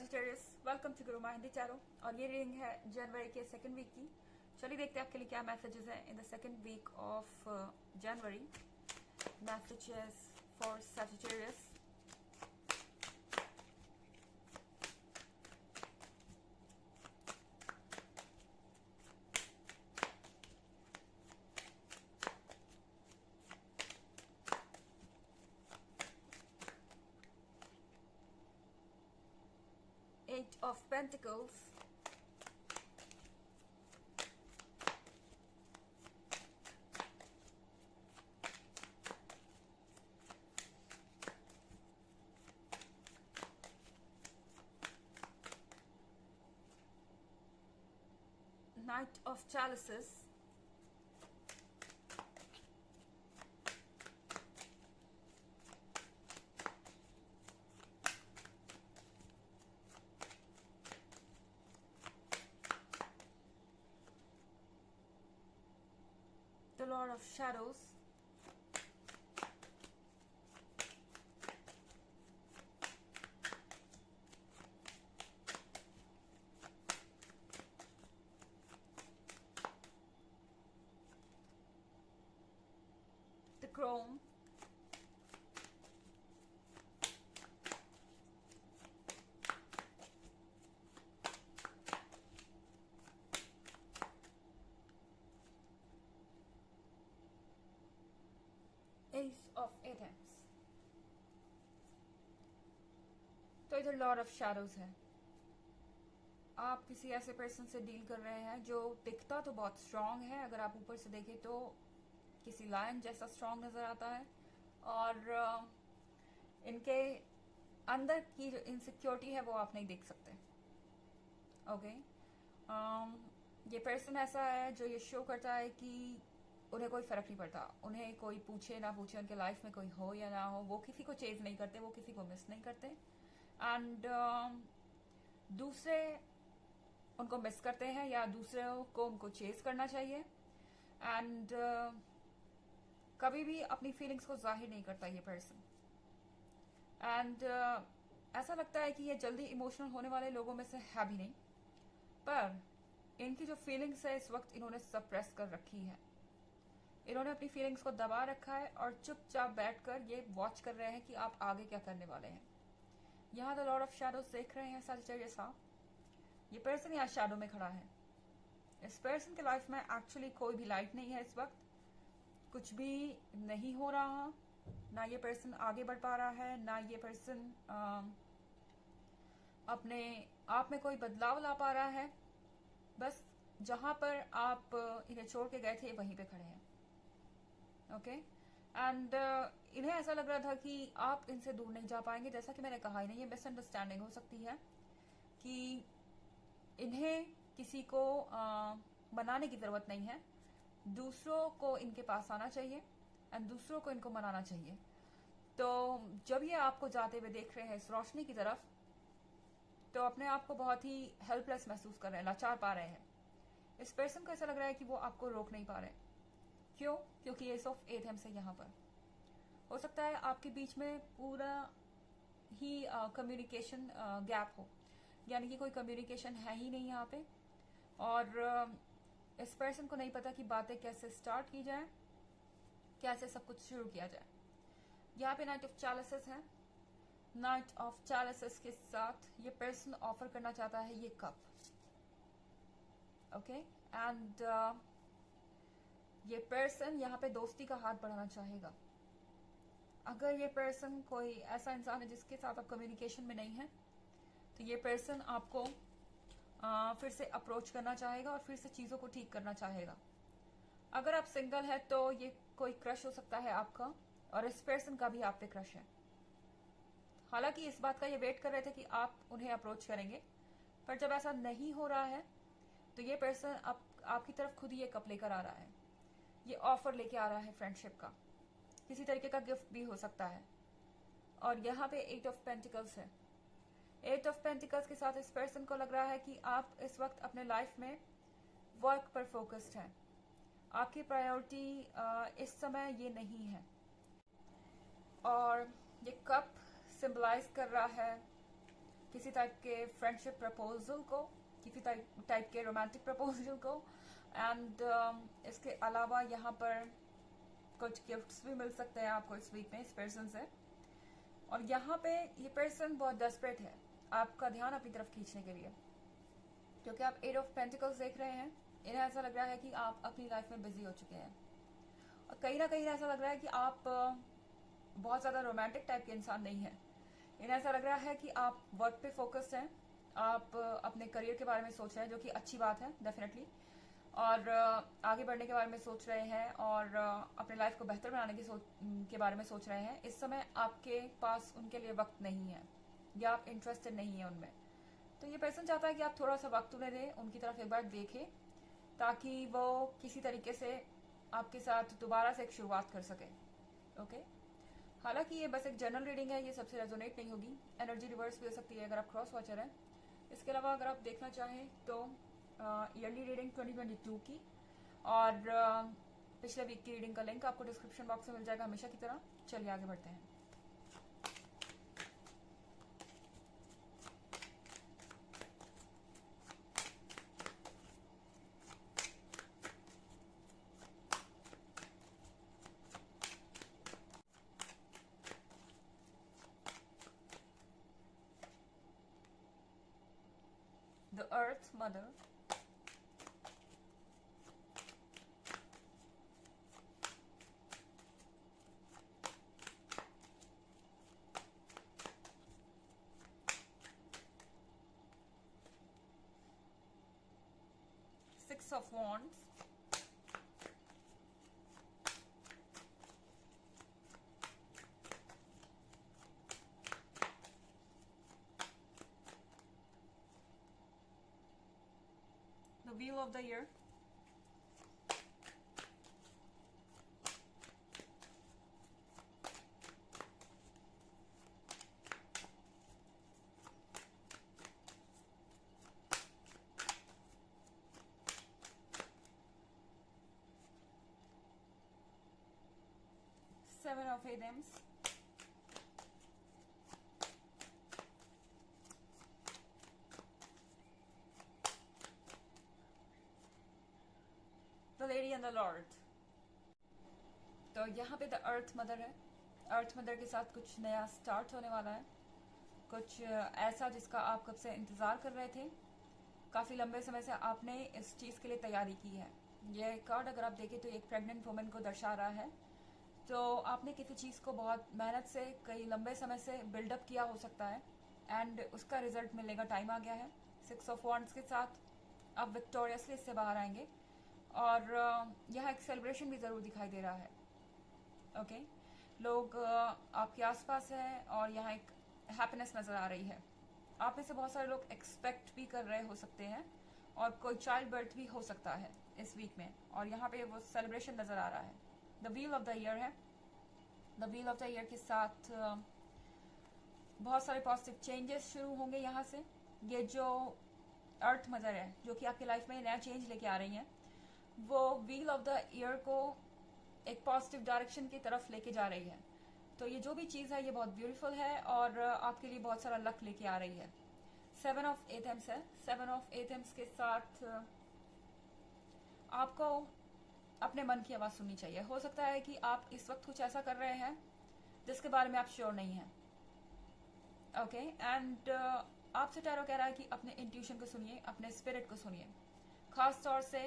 Sagittarius, welcome to गुरु हिंदी चारों। और ये रीडिंग है जनवरी के सेकंड वीक की। चलिए देखते हैं आपके लिए क्या मैसेजेस हैं in the second week of January. Messages for Sagittarius. Eight of Pentacles, Knight of Chalices, the Lord of Shadows, the Chrome, Ace of Athens। तो इधर लॉर्ड ऑफ शैडोज है। आप किसी ऐसे पर्सन से डील कर रहे हैं जो दिखता तो बहुत स्ट्रांग है, अगर आप ऊपर से देखें तो किसी लायन जैसा स्ट्रांग नजर आता है, और इनके अंदर की जो इनसिक्योरिटी है वो आप नहीं देख सकते। ओके, ये पर्सन ऐसा है जो ये शो करता है कि उन्हें कोई फर्क नहीं पड़ता, उन्हें कोई पूछे ना पूछे, उनके लाइफ में कोई हो या ना हो, वो किसी को चेज नहीं करते, वो किसी को मिस नहीं करते, एंड दूसरे उनको मिस करते हैं या दूसरों को उनको चेज करना चाहिए, एंड कभी भी अपनी फीलिंग्स को जाहिर नहीं करता ये पर्सन। एंड ऐसा लगता है कि ये जल्दी इमोशनल होने वाले लोगों में से है भी नहीं, पर इनकी जो फीलिंग्स है इस वक्त इन्होंने सप्रेस कर रखी है। इन्होंने अपनी फीलिंग्स को दबा रखा है और चुपचाप बैठकर ये वॉच कर रहे हैं कि आप आगे क्या करने वाले हैं। यहाँ द लॉर्ड ऑफ शैडोज देख रहे हैं सजिटेरियस आप। ये पर्सन यहाँ शैडो में खड़ा है। इस पर्सन के लाइफ में एक्चुअली कोई भी लाइट नहीं है इस वक्त, कुछ भी नहीं हो रहा, ना ये पर्सन आगे बढ़ पा रहा है, ना ये पर्सन अपने आप में कोई बदलाव ला पा रहा है। बस जहां पर आप इन्हें छोड़ के गए थे वहीं पे खड़े हैं। ओके, एंड इन्हें ऐसा लग रहा था कि आप इनसे दूर नहीं जा पाएंगे। जैसा कि मैंने कहा, इन्हें ये मिसअंडरस्टैंडिंग हो सकती है कि इन्हें किसी को मनाने की जरूरत नहीं है, दूसरों को इनके पास आना चाहिए एंड दूसरों को इनको मनाना चाहिए। तो जब ये आपको जाते हुए देख रहे हैं इस रोशनी की तरफ, तो अपने आप को बहुत ही हेल्पलेस महसूस कर रहे हैं, लाचार पा रहे हैं। इस पर्सन को ऐसा लग रहा है कि वो आपको रोक नहीं पा रहे। क्यों? क्योंकि एस ऑफ एथेम्स है यहाँ पर। हो सकता है आपके बीच में पूरा ही कम्युनिकेशन गैप हो, यानी कि कोई कम्युनिकेशन है ही नहीं यहाँ पे, और इस पर्सन को नहीं पता कि बातें कैसे स्टार्ट की जाए, कैसे सब कुछ शुरू किया जाए। यहाँ पे नाइट ऑफ चैलिसेस है। नाइट ऑफ चैलिसेस के साथ ये पर्सन ऑफर करना चाहता है ये कप। ओके, एंड ये पर्सन यहाँ पे दोस्ती का हाथ बढ़ाना चाहेगा। अगर ये पर्सन कोई ऐसा इंसान है जिसके साथ आप कम्युनिकेशन में नहीं है, तो ये पर्सन आपको फिर से अप्रोच करना चाहेगा और फिर से चीजों को ठीक करना चाहेगा। अगर आप सिंगल है तो ये कोई क्रश हो सकता है आपका, और इस पर्सन का भी आप पे क्रश है। हालांकि इस बात का ये वेट कर रहे थे कि आप उन्हें अप्रोच करेंगे, पर जब ऐसा नहीं हो रहा है तो ये पर्सन आपकी तरफ खुद ही ये कप लेकर आ रहा है। ये ऑफर लेके आ रहा है फ्रेंडशिप का, किसी तरीके का गिफ्ट भी हो सकता है। और यहाँ पे एट ऑफ पेंटिकल्स है। एट ऑफ पेंटिकल्स के साथ इस पर्सन को लग रहा है कि आप इस वक्त अपने लाइफ में वर्क पर फोकस्ड हैं। आपकी प्रायोरिटी इस समय ये नहीं है, और ये कप सिंबलाइज कर रहा है किसी टाइप के फ्रेंडशिप प्रपोजल को, किसी टाइप के रोमांटिक प्रपोजल को। एंड इसके अलावा यहाँ पर कुछ गिफ्ट्स भी मिल सकते हैं आपको इस वीक में इस पर्सन से। और यहाँ पे ये पर्सन बहुत डेस्परेट है आपका ध्यान अपनी तरफ खींचने के लिए, क्योंकि आप 8 ऑफ पेंटिकल्स देख रहे हैं। इन्हें ऐसा लग रहा है कि आप अपनी लाइफ में बिजी हो चुके हैं, और कहीं ना कहीं ऐसा लग रहा है कि आप बहुत ज़्यादा रोमांटिक टाइप के इंसान नहीं हैं। इन्हें ऐसा लग रहा है कि आप वर्क पे फोकस्ड हैं, आप अपने करियर के बारे में सोच रहे हैं, जो कि अच्छी बात है डेफिनेटली, और आगे बढ़ने के बारे में सोच रहे हैं, और अपने लाइफ को बेहतर बनाने के बारे में सोच रहे हैं। इस समय आपके पास उनके लिए वक्त नहीं है, या आप इंटरेस्टेड नहीं है उनमें। तो ये पर्सन चाहता है कि आप थोड़ा सा वक्त उन्हें दें, उनकी तरफ एक बार देखें, ताकि वो किसी तरीके से आपके साथ दोबारा से एक शुरुआत कर सके। ओके, हालांकि ये बस एक जनरल रीडिंग है, ये सबसे रेजोनेट नहीं होगी, एनर्जी रिवर्स भी हो सकती है अगर आप क्रॉस वॉचर हैं। इसके अलावा अगर आप देखना चाहें तो ईयरली रीडिंग 2022 की और पिछले वीक की रीडिंग का लिंक आपको डिस्क्रिप्शन बॉक्स में मिल जाएगा हमेशा की तरह। चलिए आगे बढ़ते हैं। The Earth Mother, Six of Wands, the Wheel of the Year, Seven of Items, The Lady and the Lord। तो यहाँ पे द अर्थ मदर है। अर्थ मदर के साथ कुछ नया स्टार्ट होने वाला है, कुछ ऐसा जिसका आप कब से इंतज़ार कर रहे थे। काफ़ी लंबे समय से आपने इस चीज़ के लिए तैयारी की है। ये कार्ड अगर आप देखें तो एक प्रेग्नेंट वुमन को दर्शा रहा है। तो आपने किसी चीज़ को बहुत मेहनत से कई लंबे समय से बिल्डअप किया हो सकता है, एंड उसका रिजल्ट मिलने का टाइम आ गया है। 6 ऑफ वॉन्ड्स के साथ आप विक्टोरियसली इससे बाहर आएंगे, और यहाँ एक सेलिब्रेशन भी ज़रूर दिखाई दे रहा है। ओके, लोग आपके आसपास हैं, और यहाँ एक हैप्पीनेस नज़र आ रही है। आप में से बहुत सारे लोग एक्सपेक्ट भी कर रहे हो सकते हैं, और कोई चाइल्ड बर्थ भी हो सकता है इस वीक में, और यहाँ पे वो सेलिब्रेशन नज़र आ रहा है। The wheel of the year है। The wheel of the year के साथ बहुत सारे पॉजिटिव चेंजेस शुरू होंगे यहाँ से। ये जो अर्थ मदर है, जो कि आपकी लाइफ में नया चेंज लेके आ रही हैं, वो व्हील ऑफ द ईयर को एक पॉजिटिव डायरेक्शन की तरफ लेके जा रही है। तो ये जो भी चीज़ है ये बहुत ब्यूटीफुल है, और आपके लिए बहुत सारा लक लेके आ रही है। 7 ऑफ एथम्स है। 7 ऑफ एथम्स के साथ आपको अपने मन की आवाज़ सुननी चाहिए। हो सकता है कि आप इस वक्त कुछ ऐसा कर रहे हैं जिसके बारे में आप श्योर नहीं हैं। ओके, एंड आपसे टैरो कह रहा है कि अपने इंट्यूशन को सुनिए, अपने स्पिरिट को सुनिए, खास तौर से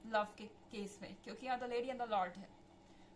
लव के केस में, क्योंकि यहाँ the lady and the Lord है।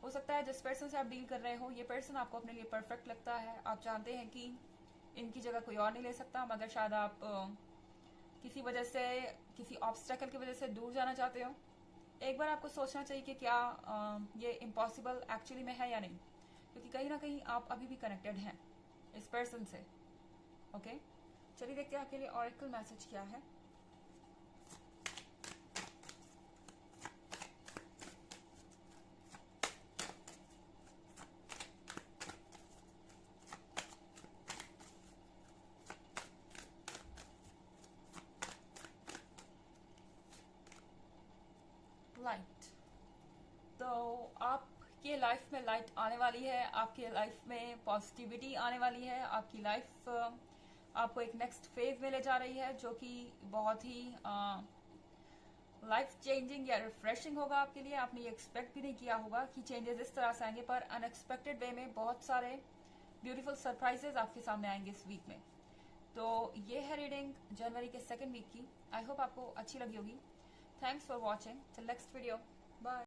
हो सकता है जिस पर्सन से आप डील कर रहे हो, ये पर्सन आपको अपने लिए परफेक्ट लगता है। आप जानते हैं कि इनकी जगह कोई और नहीं ले सकता, मगर शायद आप किसी वजह से, किसी ऑब्स्टेकल की वजह से दूर जाना चाहते हो। एक बार आपको सोचना चाहिए कि क्या ये इम्पॉसिबल एक्चुअली में है या नहीं, क्योंकि कहीं ना कहीं आप अभी भी कनेक्टेड हैं इस पर्सन से। ओके, चलिए देखते हैं आपके लिए ऑरेकल मैसेज क्या है। लाइट, तो आपके लाइफ में लाइट आने वाली है, आपके लाइफ में पॉजिटिविटी आने वाली है, आपकी लाइफ आपको एक नेक्स्ट फेज में ले जा रही है, जो कि बहुत ही लाइफ चेंजिंग या रिफ्रेशिंग होगा आपके लिए। आपने ये एक्सपेक्ट भी नहीं किया होगा कि चेंजेस इस तरह से आएंगे, पर अनएक्सपेक्टेड वे में बहुत सारे ब्यूटीफुल सरप्राइजेस आपके सामने आएंगे इस वीक में। तो ये है रीडिंग जनवरी के सेकेंड वीक की। आई होप आपको अच्छी लगी होगी। Thanks for watching. Till next video, bye.